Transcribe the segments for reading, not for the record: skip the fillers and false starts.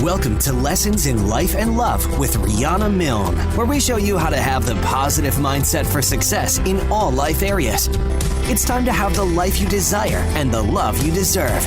Welcome to Lessons in Life and Love with Riana Milne, where we show you how to have the positive mindset for success in all life areas. It's time to have the life you desire and the love you deserve.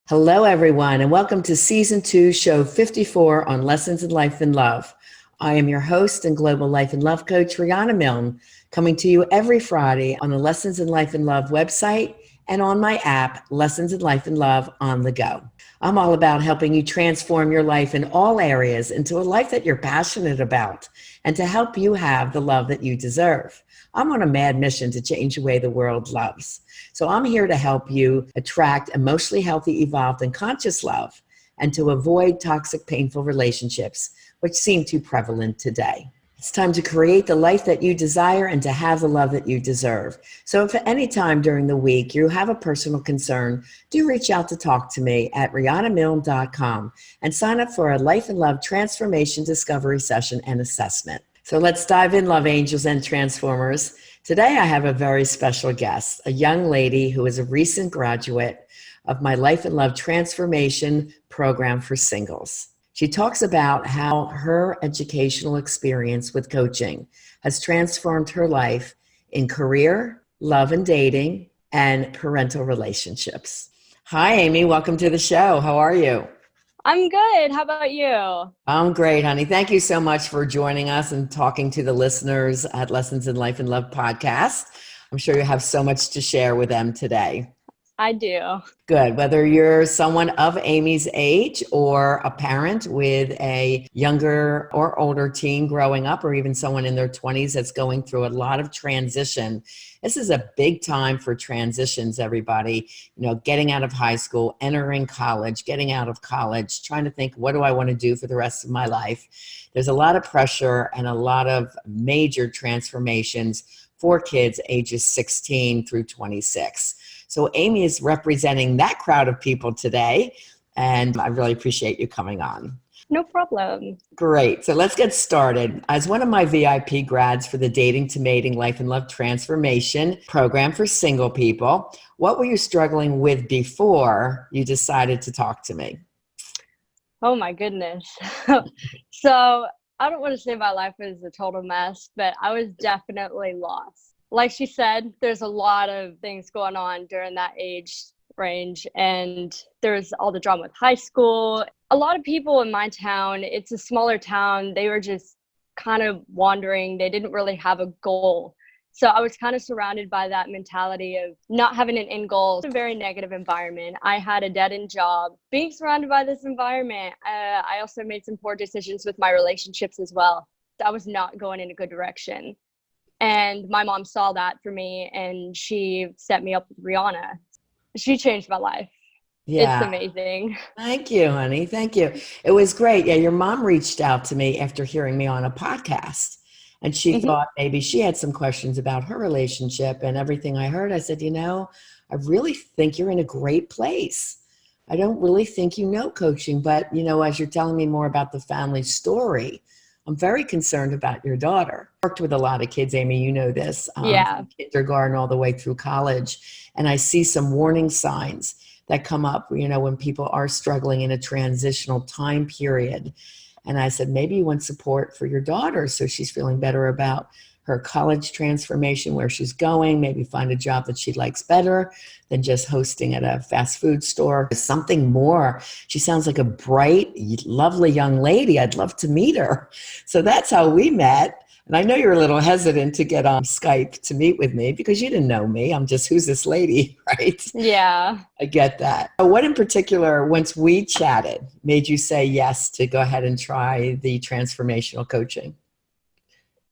Hello, everyone, and welcome to Season 2, Show 54 on Lessons in Life and Love. I am your host and Global Life and Love Coach, Riana Milne, coming to you every Friday on the Lessons in Life and Love website and on my app, Lessons in Life and Love on the go. I'm all about helping you transform your life in all areas into a life that you're passionate about and to help you have the love that you deserve. I'm on a mad mission to change the way the world loves. So I'm here to help you attract emotionally healthy, evolved, and conscious love and to avoid toxic, painful relationships, which seem too prevalent today. It's time to create the life that you desire and to have the love that you deserve. So if at any time during the week you have a personal concern, do reach out to talk to me at rianamilne.com and sign up for a Life and Love Transformation Discovery Session and Assessment. So let's dive in, Love Angels and Transformers. Today I have a very special guest, a young lady who is a recent graduate of my Life and Love Transformation Program for Singles. She talks about how her educational experience with coaching has transformed her life in career, love and dating, and parental relationships. Hi, Amy. Welcome to the show. How are you? I'm good. How about you? I'm great, honey. Thank you so much for joining us and talking to the listeners at Lessons in Life and Love podcast. I'm sure you have so much to share with them today. I do. Good. Whether you're someone of Amy's age or a parent with a younger or older teen growing up, or even someone in their 20s that's going through a lot of transition, this is a big time for transitions, everybody. You know, getting out of high school, entering college, getting out of college, trying to think, what do I want to do for the rest of my life? There's a lot of pressure and a lot of major transformations for kids ages 16 through 26. So Amy is representing that crowd of people today, and I really appreciate you coming on. No problem. Great. So let's get started. As one of my VIP grads for the Dating to Mating Life and Love Transformation Program for single people, what were you struggling with before you decided to talk to me? Oh my goodness. So I don't want to say my life was a total mess, but I was definitely lost. Like she said, there's a lot of things going on during that age range, and there's all the drama with high school. A lot of people in my town, it's a smaller town, they were just kind of wandering. They didn't really have a goal. So I was kind of surrounded by that mentality of not having an end goal. It's a very negative environment. I had a dead-end job. Being surrounded by this environment, I also made some poor decisions with my relationships as well. I was not going in a good direction. And my mom saw that for me, and she set me up with Riana. She changed my life. Yeah. It's amazing. Thank you, honey. Thank you. It was great. Yeah, your mom reached out to me after hearing me on a podcast, and she thought maybe she had some questions about her relationship, and everything I heard, I said, I really think you're in a great place. I don't really think you know coaching, but, as you're telling me more about the family story, I'm very concerned about your daughter. I worked with a lot of kids, Amy, you know this, from kindergarten all the way through college. And I see some warning signs that come up, when people are struggling in a transitional time period. And I said, maybe you want support for your daughter so she's feeling better about her college transformation, where she's going, maybe find a job that she likes better than just hosting at a fast food store. Something more. She sounds like a bright, lovely young lady. I'd love to meet her. So that's how we met. And I know you're a little hesitant to get on Skype to meet with me because you didn't know me. I'm just, who's this lady, right? Yeah. I get that. What in particular, once we chatted, made you say yes to go ahead and try the transformational coaching?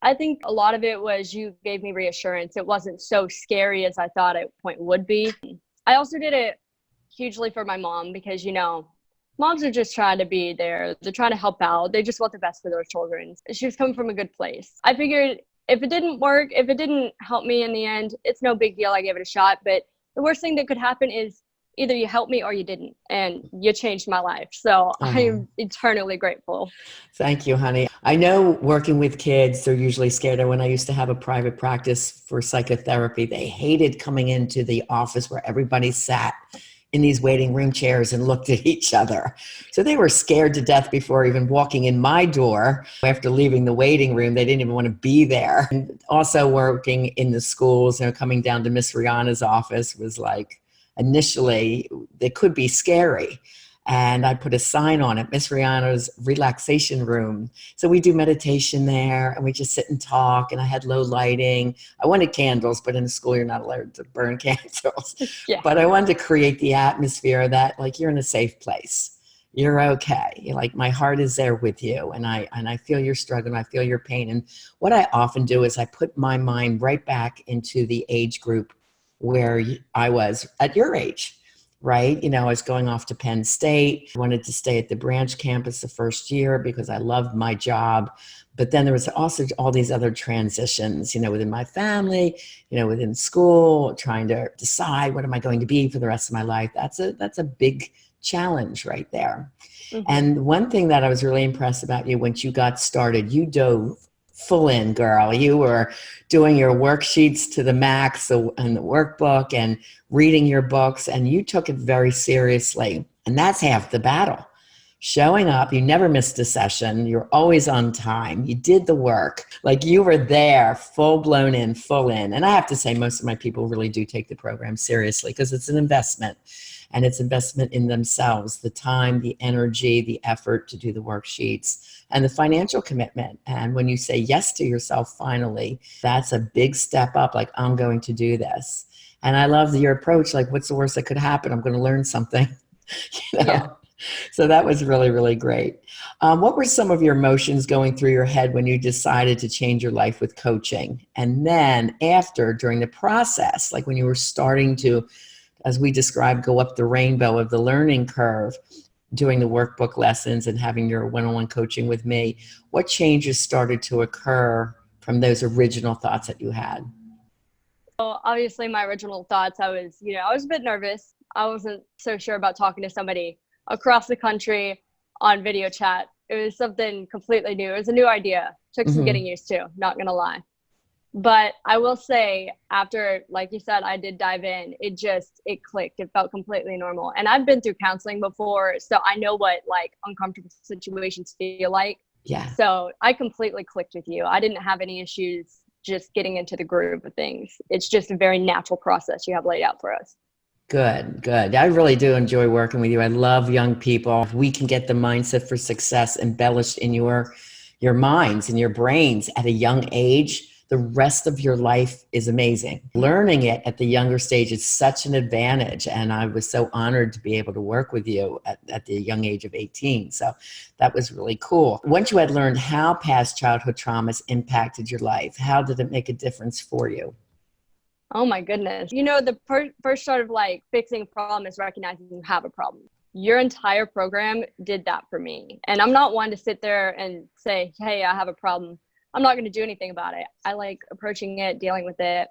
I think a lot of it was you gave me reassurance. It wasn't so scary as I thought at point would be. I also did it hugely for my mom because, moms are just trying to be there. They're trying to help out. They just want the best for their children. She was coming from a good place. I figured if it didn't work, if it didn't help me in the end, it's no big deal. I gave it a shot. But the worst thing that could happen is either you helped me or you didn't, and you changed my life. So I'm eternally grateful. Thank you, honey. I know working with kids, they're usually scared. And when I used to have a private practice for psychotherapy, they hated coming into the office where everybody sat in these waiting room chairs and looked at each other. So they were scared to death before even walking in my door. After leaving the waiting room, they didn't even want to be there. And also working in the schools, coming down to Miss Riana's office was like, initially, they could be scary. And I put a sign on it, Miss Riana's relaxation room. So we do meditation there and we just sit and talk. And I had low lighting. I wanted candles, but in the school, you're not allowed to burn candles. Yeah. But I wanted to create the atmosphere that like you're in a safe place. You're okay. Like my heart is there with you. And I feel your struggle and I feel your pain. And what I often do is I put my mind right back into the age group where I was at your age. Right? I was going off to Penn State. I wanted to stay at the branch campus the first year because I loved my job. But then there was also all these other transitions, within my family, within school, trying to decide what am I going to be for the rest of my life. That's a big challenge right there. Mm-hmm. And one thing that I was really impressed about you, once you got started, you dove full in, girl. You were doing your worksheets to the max and the workbook and reading your books, and you took it very seriously. And that's half the battle. Showing up, you never missed a session. You're always on time. You did the work. Like you were there, full blown in, full in. And I have to say, most of my people really do take the program seriously because it's an investment. And it's investment in themselves, the time, the energy, the effort to do the worksheets, and the financial commitment. And when you say yes to yourself, finally, that's a big step up. Like, I'm going to do this. And I love your approach. Like, what's the worst that could happen? I'm going to learn something. Yeah. So that was really, really great. What were some of your emotions going through your head when you decided to change your life with coaching? And then after, during the process, like when you were starting to, as we described, go up the rainbow of the learning curve, doing the workbook lessons and having your one-on-one coaching with me, what changes started to occur from those original thoughts that you had? Well, obviously my original thoughts, I was a bit nervous. I wasn't so sure about talking to somebody across the country on video chat. It was something completely new. It was a new idea. Took some getting used to, not gonna lie. But I will say, after, like you said, I did dive in, it clicked. It felt completely normal. And I've been through counseling before, so I know what like uncomfortable situations feel like. Yeah. So I completely clicked with you. I didn't have any issues just getting into the groove of things. It's just a very natural process you have laid out for us. Good, good. I really do enjoy working with you. I love young people. If we can get the mindset for success embellished in your minds and your brains at a young age, the rest of your life is amazing. Learning it at the younger stage is such an advantage. And I was so honored to be able to work with you at the young age of 18. So that was really cool. Once you had learned how past childhood traumas impacted your life, how did it make a difference for you? Oh my goodness. The first start of like fixing a problem is recognizing you have a problem. Your entire program did that for me. And I'm not one to sit there and say, hey, I have a problem. I'm not going to do anything about it. I like approaching it, dealing with it.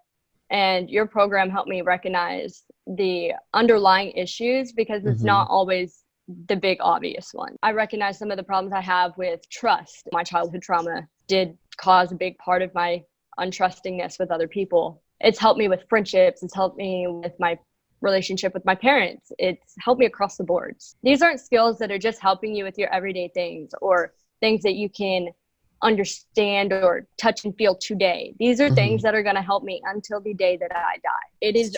And your program helped me recognize the underlying issues because it's not always the big obvious one. I recognize some of the problems I have with trust. My childhood trauma did cause a big part of my untrustingness with other people. It's helped me with friendships. It's helped me with my relationship with my parents. It's helped me across the boards. These aren't skills that are just helping you with your everyday things or things that you can understand or touch and feel today. These are things that are going to help me until the day that I die. It is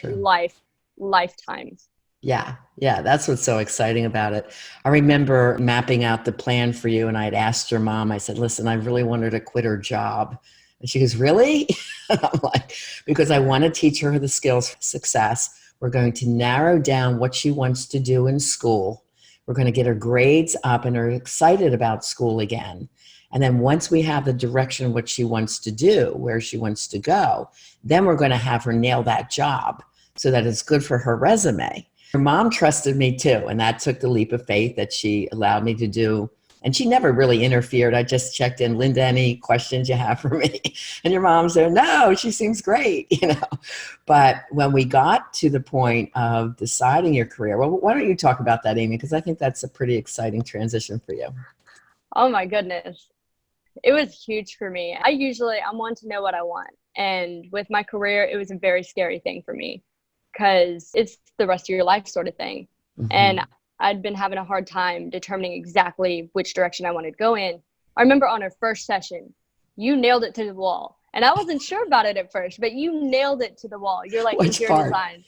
lifetime. Yeah. That's what's so exciting about it. I remember mapping out the plan for you, and I had asked your mom, I said, listen, I really want her to quit her job. And she goes, really? I'm like, because I want to teach her the skills for success. We're going to narrow down what she wants to do in school. We're going to get her grades up and her excited about school again. And then once we have the direction of what she wants to do, where she wants to go, then we're going to have her nail that job so that it's good for her resume. Her mom trusted me too. And that took the leap of faith that she allowed me to do. And she never really interfered. I just checked in, Linda, any questions you have for me? And your mom said, no, she seems great, But when we got to the point of deciding your career, well, why don't you talk about that, Amy? Because I think that's a pretty exciting transition for you. Oh my goodness. It was huge for me. I'm one to know what I want. And with my career, it was a very scary thing for me because it's the rest of your life sort of thing. Mm-hmm. And I'd been having a hard time determining exactly which direction I wanted to go in. I remember on our first session, you nailed it to the wall. And I wasn't sure about it at first, but you nailed it to the wall. You're like, Which interior part? design.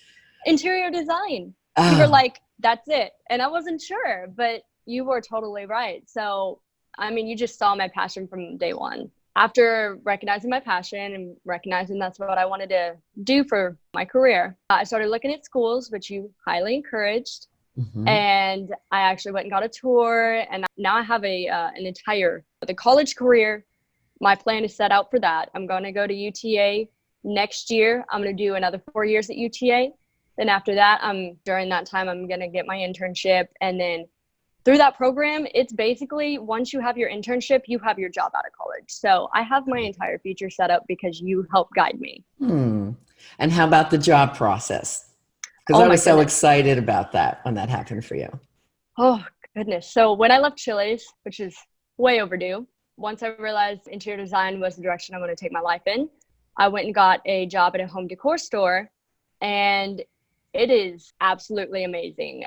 Interior design. Oh. You were like, that's it. And I wasn't sure, but you were totally right. So, I mean, you just saw my passion from day one. After recognizing my passion and recognizing that's what I wanted to do for my career, I started looking at schools, which you highly encouraged. Mm-hmm. And I actually went and got a tour. And now I have the college career. My plan is set out for that. I'm going to go to UTA next year. I'm going to do another 4 years at UTA. Then after that, during that time, I'm going to get my internship. And then through that program, it's basically once you have your internship, you have your job out of college. So I have my entire future set up because you helped guide me. And how about the job process? Because I was so excited about that when that happened for you. Oh, goodness. So when I left Chili's, which is way overdue, once I realized interior design was the direction I want to take my life in, I went and got a job at a home decor store. And it is absolutely amazing.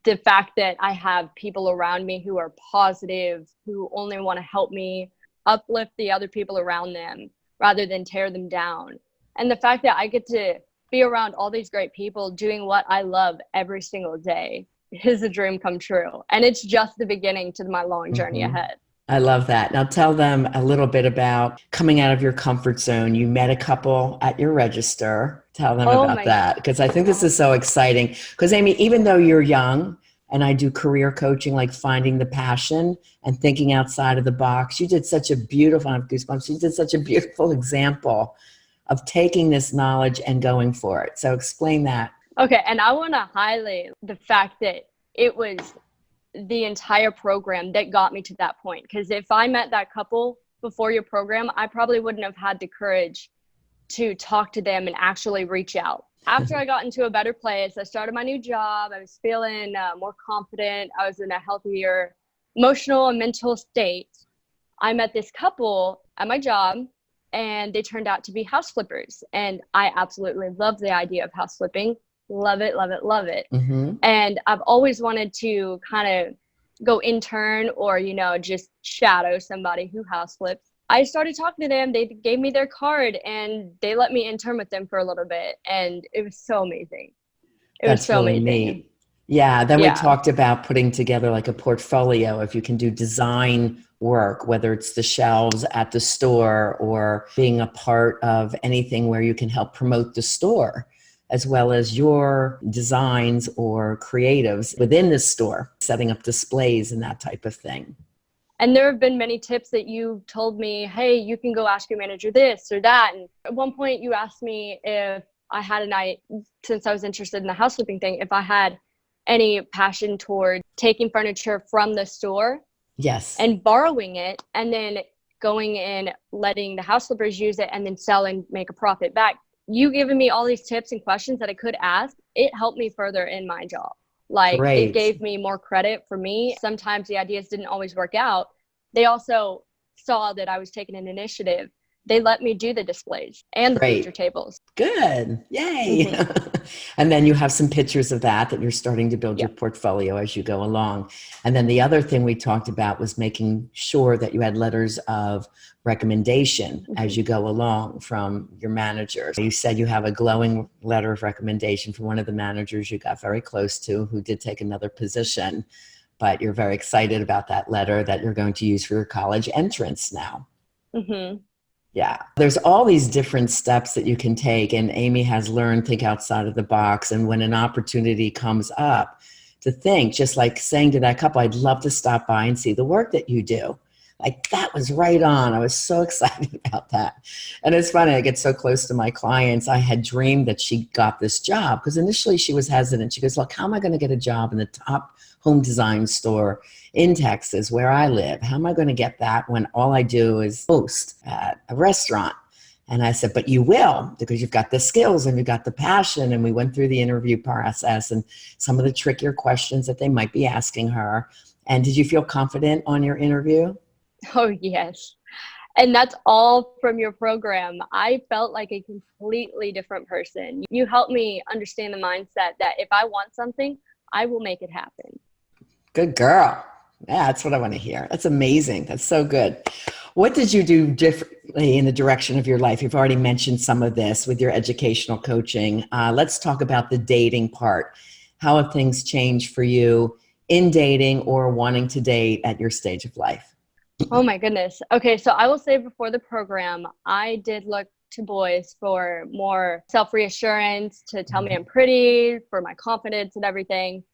The fact that I have people around me who are positive, who only want to help me uplift the other people around them rather than tear them down. And the fact that I get to be around all these great people doing what I love every single day is a dream come true. And it's just the beginning to my long journey ahead. I love that. Now tell them a little bit about coming out of your comfort zone. You met a couple at your register. Tell them about that, because I think this is so exciting. Because Amiee, even though you're young and I do career coaching, like finding the passion and thinking outside of the box, you did such a beautiful, I have goosebumps, you did such a beautiful example of taking this knowledge and going for it. So explain that. Okay. And I want to highlight the fact that it was the entire program that got me to that point. Because if I met that couple before your program, I probably wouldn't have had the courage to talk to them and actually reach out. After I got into a better place, I started my new job. I was feeling more confident. I was in a healthier emotional and mental state. I met this couple at my job, and they turned out to be house flippers. And I absolutely love the idea of house flipping. Love it, love it, love it. And I've always wanted to kind of go intern or, just shadow somebody who house flips. I started talking to them. They gave me their card and they let me intern with them for a little bit. And it was so amazing. That's really neat. Yeah. Then we talked about putting together like a portfolio. If you can do design work, whether it's the shelves at the store or being a part of anything where you can help promote the store, as well as your designs or creatives within the store, setting up displays and that type of thing. And there have been many tips that you told me, hey, you can go ask your manager this or that. And at one point you asked me if I had since I was interested in the house flipping thing, if I had any passion toward taking furniture from the store. Yes. And borrowing it and then going and letting the house flippers use it and then sell and make a profit back. You giving me all these tips and questions that I could ask, it helped me further in my job. Like It gave me more credit for me. Sometimes the ideas didn't always work out. They also saw that I was taking an initiative. They let me do the displays and the feature tables. Good. Yay. And then you have some pictures of that you're starting to build your portfolio as you go along. And then the other thing we talked about was making sure that you had letters of recommendation as you go along from your manager. You said you have a glowing letter of recommendation from one of the managers you got very close to who did take another position, but you're very excited about that letter that you're going to use for your college entrance now. Yeah. There's all these different steps that you can take, and Amiee has learned think outside of the box. And when an opportunity comes up, to think, just like saying to that couple, I'd love to stop by and see the work that you do. Like that was right on. I was so excited about that. And it's funny, I get so close to my clients. I had dreamed that she got this job because initially she was hesitant. She goes, look, how am I going to get a job in the top home design store in Texas where I live? How am I going to get that when all I do is host at a restaurant? And I said, but you will, because you've got the skills and you've got the passion. And we went through the interview process and some of the trickier questions that they might be asking her. And did you feel confident on your interview? Oh, yes. And that's all from your program. I felt like a completely different person. You helped me understand the mindset that if I want something, I will make it happen. Good girl. Yeah, that's what I want to hear. That's amazing. That's so good. What did you do differently in the direction of your life? You've already mentioned some of this with your educational coaching. Let's talk about the dating part. How have things changed for you in dating or wanting to date at your stage of life? Oh my goodness. Okay, so I will say before the program, I did look to boys for more self-reassurance, to tell me I'm pretty, for my confidence and everything.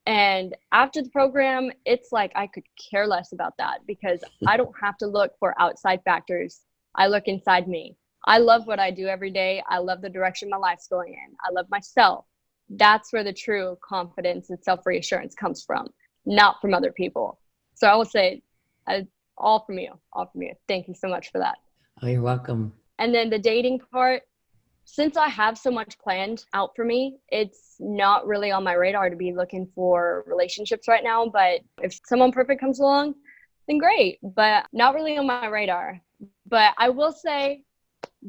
And after the program, it's like I could care less about that because I don't have to look for outside factors. I look inside me. I love what I do every day. I love the direction my life's going in. I love myself. That's where the true confidence and self-reassurance comes from, not from other people. So I will say, all from you. Thank you so much for that. Oh, you're welcome. And then the dating part, since I have so much planned out for me, it's not really on my radar to be looking for relationships right now. But if someone perfect comes along, then great, but not really on my radar. But I will say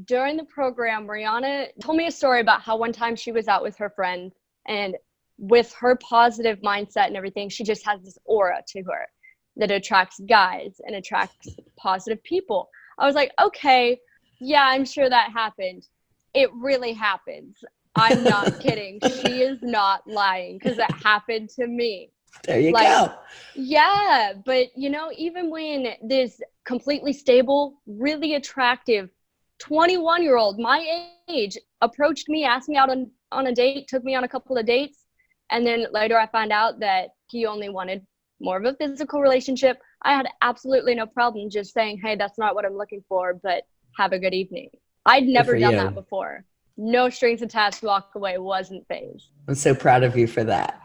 during the program, Riana told me a story about how one time she was out with her friend, and with her positive mindset and everything, she just has this aura to her that attracts guys and attracts positive people. I was like, okay, yeah, I'm sure that happened. It really happens. I'm not kidding. She is not lying because it happened to me. There you go. Yeah, but even when this completely stable, really attractive 21-year-old, my age, approached me, asked me out on a date, took me on a couple of dates, and then later I found out that he only wanted more of a physical relationship, I had absolutely no problem just saying, hey, that's not what I'm looking for, but have a good evening. I'd never done that before. No strings attached, walk away, wasn't phased. I'm so proud of you for that.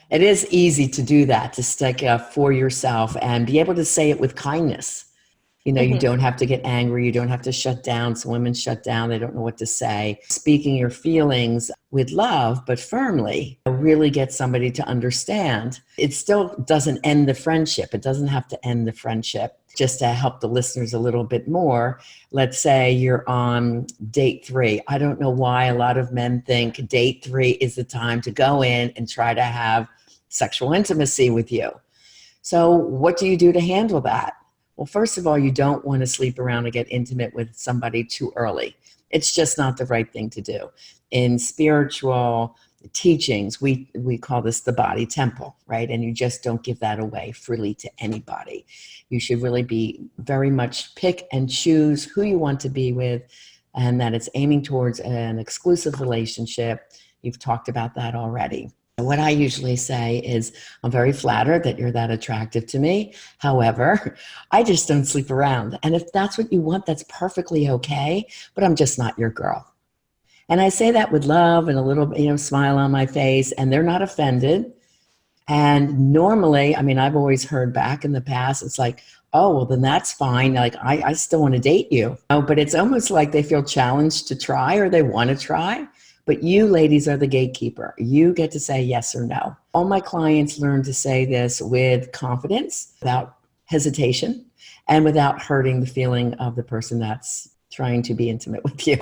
It is easy to do that, to stick up for yourself and be able to say it with kindness. You don't have to get angry. You don't have to shut down. Some women shut down. They don't know what to say. Speaking your feelings with love, but firmly, really get somebody to understand. It still doesn't end the friendship. It doesn't have to end the friendship. Just to help the listeners a little bit more, let's say you're on date 3. I don't know why a lot of men think date 3 is the time to go in and try to have sexual intimacy with you. So what do you do to handle that? Well, first of all, you don't want to sleep around and get intimate with somebody too early. It's just not the right thing to do. In spiritual teachings, we call this the body temple, right? And you just don't give that away freely to anybody. You should really be very much pick and choose who you want to be with, and that it's aiming towards an exclusive relationship. You've talked about that already. What I usually say is, I'm very flattered that you're that attractive to me. However, I just don't sleep around. And if that's what you want, that's perfectly okay, but I'm just not your girl. And I say that with love and a little, smile on my face, and they're not offended. And normally, I've always heard back in the past, it's like, oh, well, then that's fine. Like, I still want to date you. But it's almost like they feel challenged to try, or they want to try. But you ladies are the gatekeeper. You get to say yes or no. All my clients learn to say this with confidence, without hesitation, and without hurting the feeling of the person that's trying to be intimate with you.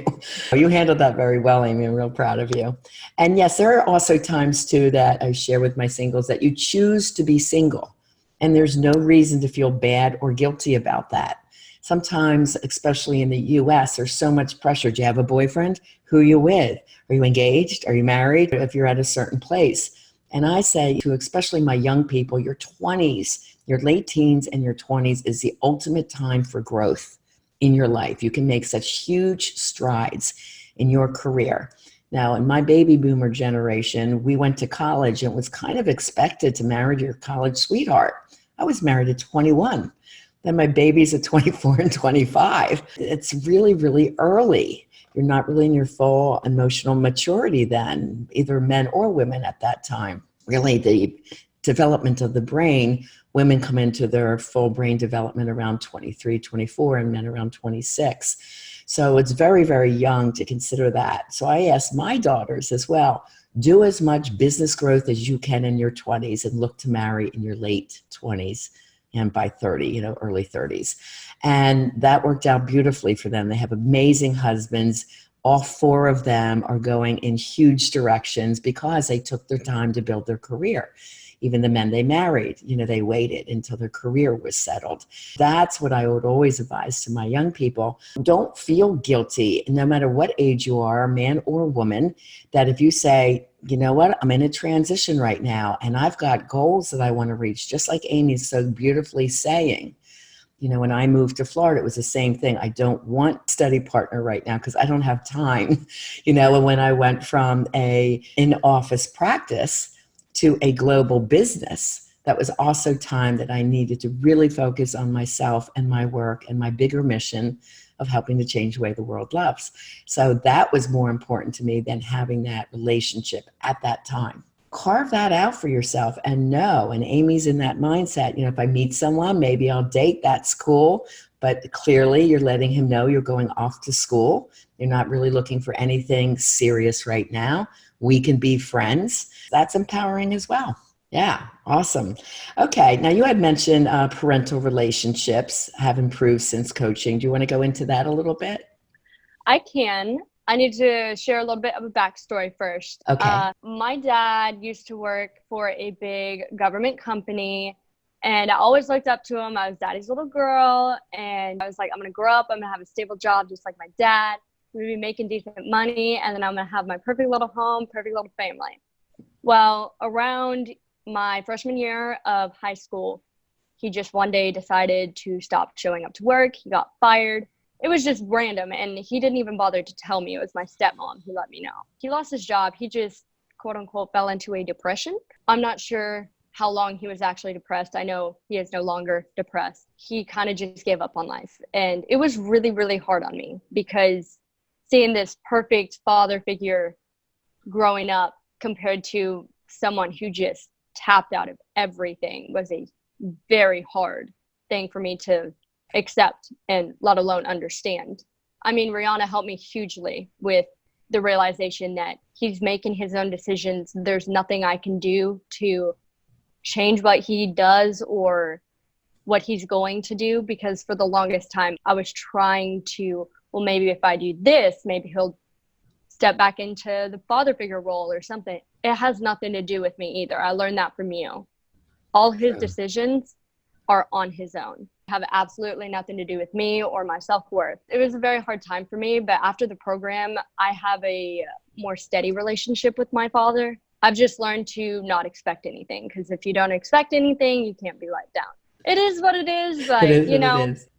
You handled that very well, Amy. I'm real proud of you. And yes, there are also times too that I share with my singles that you choose to be single, and there's no reason to feel bad or guilty about that. Sometimes, especially in the US, there's so much pressure. Do you have a boyfriend? Who are you with? Are you engaged? Are you married? If you're at a certain place. And I say to especially my young people, your 20s, your late teens and your 20s is the ultimate time for growth in your life. You can make such huge strides in your career. Now, in my baby boomer generation, we went to college and it was kind of expected to marry your college sweetheart. I was married at 21. Then my baby's at 24 and 25. It's really, really early. You're not really in your full emotional maturity then, either men or women at that time. Really, the development of the brain, women come into their full brain development around 23, 24, and men around 26. So it's very, very young to consider that. So I ask my daughters as well, do as much business growth as you can in your 20s and look to marry in your late 20s. and by 30, early 30s. And that worked out beautifully for them. They have amazing husbands. All four of them are going in huge directions because they took their time to build their career. Even the men they married, they waited until their career was settled. That's what I would always advise to my young people. Don't feel guilty, no matter what age you are, man or woman, that if you say, you know what, I'm in a transition right now and I've got goals that I want to reach, just like Amie's so beautifully saying. When I moved to Florida, it was the same thing. I don't want a study partner right now because I don't have time. And when I went from a in-office practice to a global business, that was also time that I needed to really focus on myself and my work and my bigger mission of helping to change the way the world loves. So that was more important to me than having that relationship at that time. Carve that out for yourself and know. And Amie's in that mindset. If I meet someone, maybe I'll date. That's cool. But clearly you're letting him know you're going off to school. You're not really looking for anything serious right now. We can be friends. That's empowering as well. Yeah, awesome. Okay, now you had mentioned parental relationships have improved since coaching. Do you want to go into that a little bit? I can. I need to share a little bit of a backstory first. Okay. My dad used to work for a big government company, and I always looked up to him. I was daddy's little girl, and I was like, I'm going to grow up. I'm going to have a stable job just like my dad. I'm going to be making decent money, and then I'm going to have my perfect little home, perfect little family. Well, around my freshman year of high school, he just one day decided to stop showing up to work. He got fired. It was just random, and he didn't even bother to tell me. It was my stepmom who let me know. He lost his job. He just, quote unquote, fell into a depression. I'm not sure how long he was actually depressed. I know he is no longer depressed. He kind of just gave up on life. And it was really, really hard on me because seeing this perfect father figure growing up compared to someone who just tapped out of everything was a very hard thing for me to accept and let alone understand. I mean, Riana helped me hugely with the realization that he's making his own decisions. There's nothing I can do to change what he does or what he's going to do, because for the longest time I was trying to, well, maybe if I do this, maybe he'll step back into the father figure role or something. It has nothing to do with me either. I learned that from you. All his decisions are on his own, have absolutely nothing to do with me or my self-worth. It was a very hard time for me, but after the program, I have a more steady relationship with my father. I've just learned to not expect anything, because if you don't expect anything, you can't be let down. It is what it is, but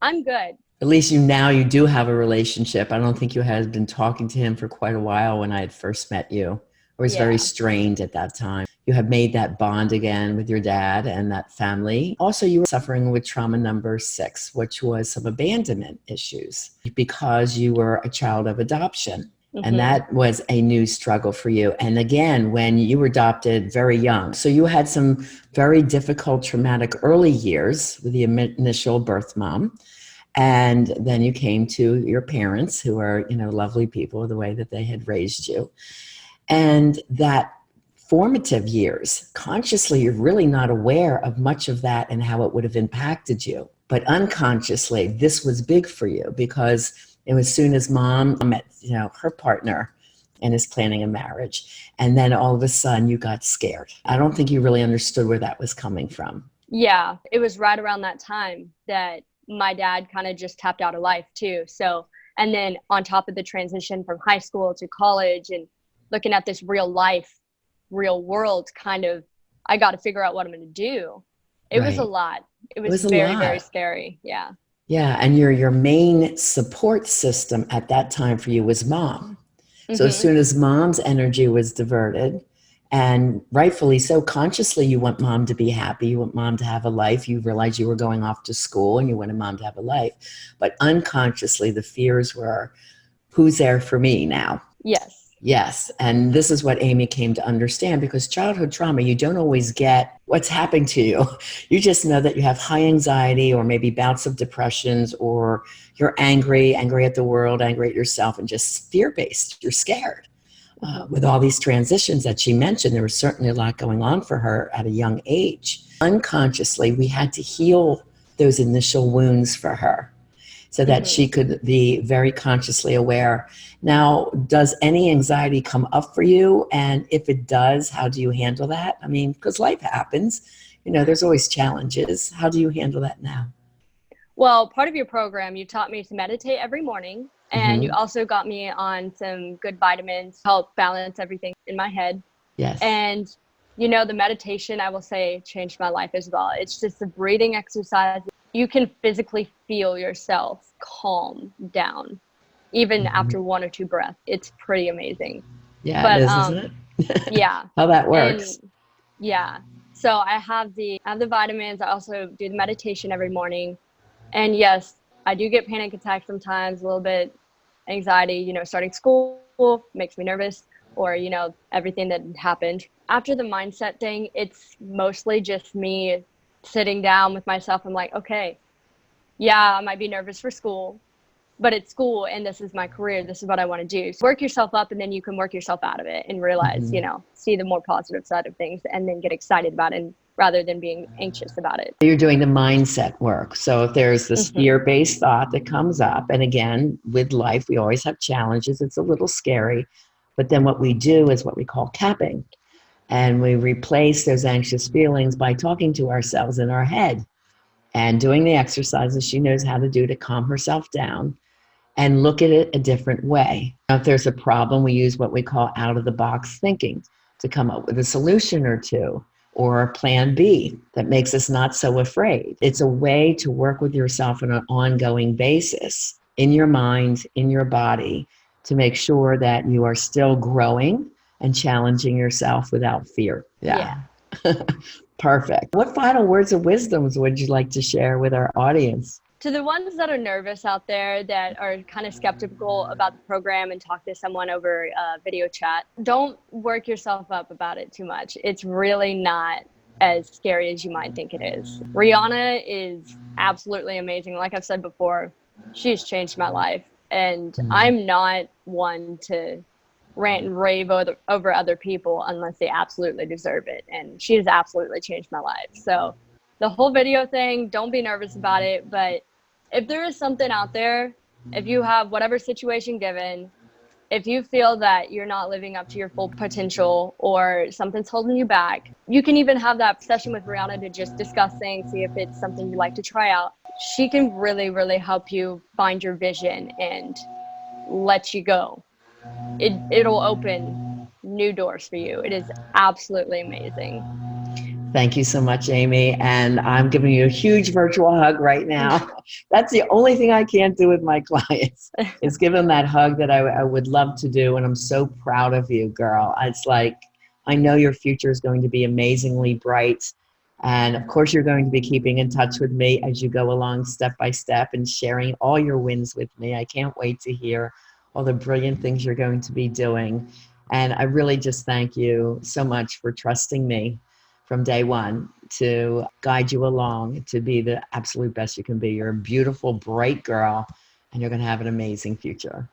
I'm good. At least you do have a relationship. I don't think you had been talking to him for quite a while when I had first met you. It was very strained at that time. You have made that bond again with your dad and that family. Also, you were suffering with trauma number 6, which was some abandonment issues because you were a child of adoption. Mm-hmm. And that was a new struggle for you. And again, when you were adopted very young, so you had some very difficult, traumatic early years with the initial birth mom. And then you came to your parents, who are, lovely people, the way that they had raised you. And that formative years, consciously, you're really not aware of much of that and how it would have impacted you. But unconsciously, this was big for you because it was soon as mom met, her partner and is planning a marriage. And then all of a sudden you got scared. I don't think you really understood where that was coming from. Yeah, it was right around that time that my dad kind of just tapped out of life too. So, and then on top of the transition from high school to college and looking at this real life, real world kind of, I got to figure out what I'm going to do. It was a lot. It was very, very scary. Yeah. Yeah. And your main support system at that time for you was mom. So as soon as mom's energy was diverted, and rightfully so, consciously, you want mom to be happy. You want mom to have a life. You realize you were going off to school and you wanted mom to have a life. But unconsciously, the fears were, who's there for me now? Yes. Yes. And this is what Amiee came to understand, because childhood trauma, you don't always get what's happening to you. You just know that you have high anxiety or maybe bouts of depressions, or you're angry at the world, angry at yourself, and just fear-based. You're scared. with all these transitions that she mentioned, there was certainly a lot going on for her at a young age. Unconsciously, we had to heal those initial wounds for her so that she could be very consciously aware. Now, does any anxiety come up for you? And if it does, how do you handle that? I mean, because life happens, there's always challenges. How do you handle that now? Well, part of your program, you taught me to meditate every morning, and you also got me on some good vitamins to help balance everything in my head. Yes. And, the meditation, I will say, changed my life as well. It's just a breathing exercise. You can physically feel yourself calm down, even after one or two breaths. It's pretty amazing. Yeah, but, it is, isn't it? Yeah. How that works. And, yeah. So I have the vitamins. I also do the meditation every morning. And yes, I do get panic attacks sometimes, a little bit anxiety, starting school makes me nervous, or, everything that happened. After the mindset thing, it's mostly just me sitting down with myself. I'm like, okay, yeah, I might be nervous for school, but it's school and this is my career. This is what I want to do. So work yourself up and then you can work yourself out of it and realize, see the more positive side of things and then get excited about it rather than being anxious about it. You're doing the mindset work. So if there's this fear-based thought that comes up, and again, with life, we always have challenges. It's a little scary. But then what we do is what we call capping. And we replace those anxious feelings by talking to ourselves in our head and doing the exercises she knows how to do to calm herself down and look at it a different way. Now, if there's a problem, we use what we call out-of-the-box thinking to come up with a solution or two, or a plan B that makes us not so afraid. It's a way to work with yourself on an ongoing basis in your mind, in your body, to make sure that you are still growing and challenging yourself without fear. Yeah. Perfect. What final words of wisdoms would you like to share with our audience? To the ones that are nervous out there, that are kind of skeptical about the program and talk to someone over video chat, don't work yourself up about it too much. It's really not as scary as you might think it is. Riana is absolutely amazing. Like I've said before, she's changed my life. And I'm not one to rant and rave over other people unless they absolutely deserve it. And she has absolutely changed my life. So the whole video thing, don't be nervous about it. But if there is something out there, if you have whatever situation given, if you feel that you're not living up to your full potential or something's holding you back, you can even have that session with Riana to just discuss things, see if it's something you'd like to try out. She can really, really help you find your vision and let you go. It'll open new doors for you. It is absolutely amazing. Thank you so much, Amy. And I'm giving you a huge virtual hug right now. That's the only thing I can't do with my clients is give them that hug that I would love to do. And I'm so proud of you, girl. It's like, I know your future is going to be amazingly bright. And of course, you're going to be keeping in touch with me as you go along step by step and sharing all your wins with me. I can't wait to hear all the brilliant things you're going to be doing. And I really just thank you so much for trusting me from day one to guide you along to be the absolute best you can be. You're a beautiful, bright girl, and you're going to have an amazing future.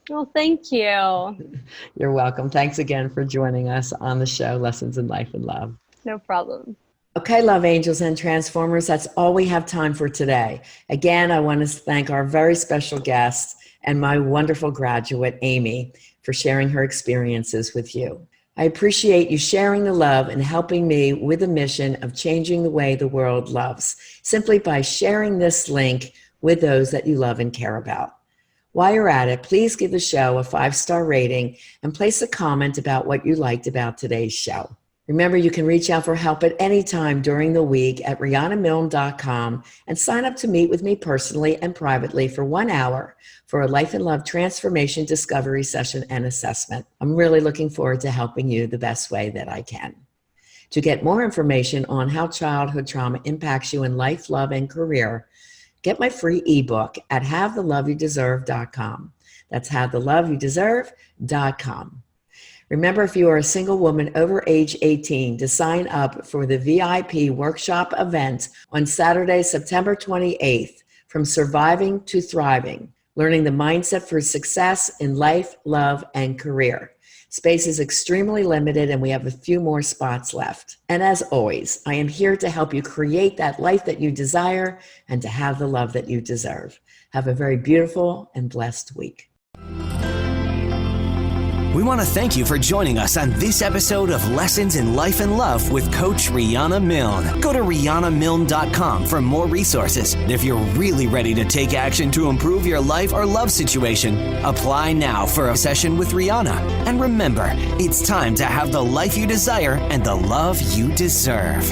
Well, thank you. You're welcome. Thanks again for joining us on the show, Lessons in Life and Love. No problem. Okay, love angels and transformers, that's all we have time for today. Again, I want to thank our very special guest and my wonderful graduate, Amy, for sharing her experiences with you. I appreciate you sharing the love and helping me with the mission of changing the way the world loves, simply by sharing this link with those that you love and care about. While you're at it, please give the show a 5-star rating and place a comment about what you liked about today's show. Remember, you can reach out for help at any time during the week at rianamilne.com and sign up to meet with me personally and privately for 1 hour for a life and love transformation discovery session and assessment. I'm really looking forward to helping you the best way that I can. To get more information on how childhood trauma impacts you in life, love, and career, get my free ebook at havetheloveyoudeserve.com. That's havetheloveyoudeserve.com. Remember, if you are a single woman over age 18, to sign up for the VIP workshop event on Saturday, September 28th, From Surviving to Thriving, learning the mindset for success in life, love, and career. Space is extremely limited and we have a few more spots left. And as always, I am here to help you create that life that you desire and to have the love that you deserve. Have a very beautiful and blessed week. We want to thank you for joining us on this episode of Lessons in Life and Love with Coach Riana Milne. Go to rianamilne.com for more resources. And if you're really ready to take action to improve your life or love situation, apply now for a session with Riana. And remember, it's time to have the life you desire and the love you deserve.